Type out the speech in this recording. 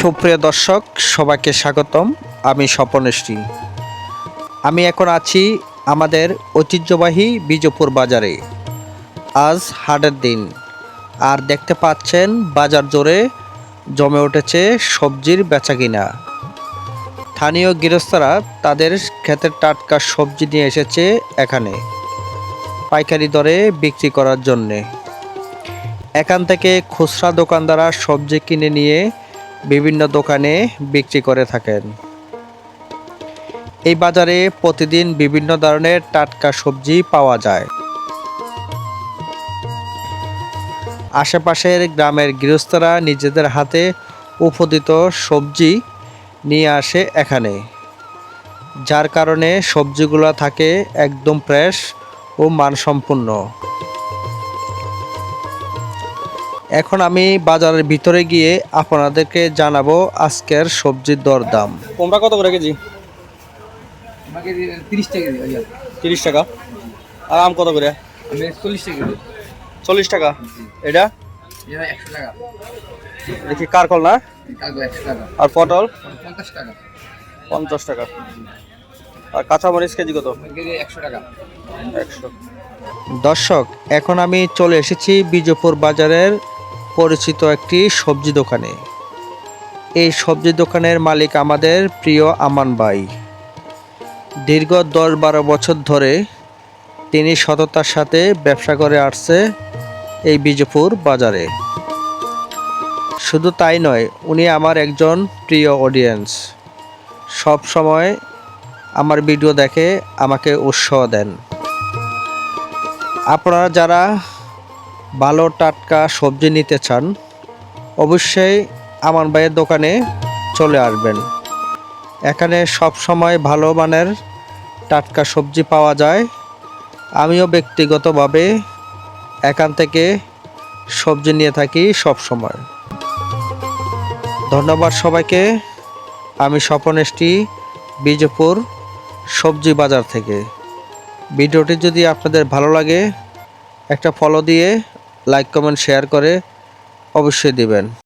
সুপ্রিয় দর্শক, সবাইকে স্বাগতম। আমি স্বপনেশটি। আমি এখন আছি আমাদের ঐতিহ্যবাহী বিজয়পুর বাজারে। আজ হাটের দিন, আর দেখতে পাচ্ছেন বাজার জুড়ে জমে উঠেছে সবজির বেচাকিনা। স্থানীয় গৃহস্থরা তাদের ক্ষেতের টাটকা সবজি নিয়ে এসেছে এখানে পাইকারি দরে বিক্রি করার জন্যে। এখান থেকে খুচরা দোকানদাররা সবজি কিনে নিয়ে বিভিন্ন দোকানে বিক্রি করে থাকেন। এই বাজারে প্রতিদিন বিভিন্ন ধরনের টাটকা সবজি পাওয়া যায়। আশেপাশের গ্রামের গৃহস্থরা নিজেদের হাতে উৎপাদিত সবজি নিয়ে আসে এখানে, যার কারণে সবজিগুলো থাকে একদম ফ্রেশ ও মানসম্পন্ন। এখন আমি বাজারের ভিতরে গিয়ে আপনাদেরকে জানাবো আজকের সবজির দরদাম। কুমড়া কত করে কেজি? 30 টাকা কেজি ভাইয়া। 30 টাকা। আর আম কত করে? 40 টাকা কেজি। 40 টাকা। এটা 100 টাকা। দেখি কারকল না? কাগজ 100 টাকা। আর পটল 50 টাকা। 50 টাকা। আর কাঁচামরিচ কেজি কত? কেজি 100 টাকা। 100। দর্শক, এখন আমি চলে এসেছি বিজয়পুর বাজারের পরিচিত একটি সবজি দোকানে। এই সবজি দোকানের মালিক আমাদের প্রিয় আমান ভাই। দীর্ঘ 10-12 বছর ধরে তিনি সততার সাথে ব্যবসা করে আসছে এই বিজয়পুর বাজারে। শুধু তাই নয়, উনি আমার একজন প্রিয় অডিয়েন্স। সব সময় আমার ভিডিও দেখে আমাকে উৎসাহ দেন। আপনারা যারা ভালো টাটকা সবজি নিতে চান, অবশ্যই আমান ভাইয়ের দোকানে চলে আসবেন। এখানে সব সময় ভালো মানের টাটকা সবজি পাওয়া যায়। আমিও ব্যক্তিগতভাবে এখান থেকে সবজি নিয়ে থাকি সব সময়। ধন্যবাদ সবাইকে। আমি স্বপনেশটি, বিজয়পুর সবজি বাজার থেকে। ভিডিওটি যদি আপনাদের ভালো লাগে, একটা ফলো দিয়ে লাইক কমেন্ট শেয়ার করে অবশ্যই দিবেন।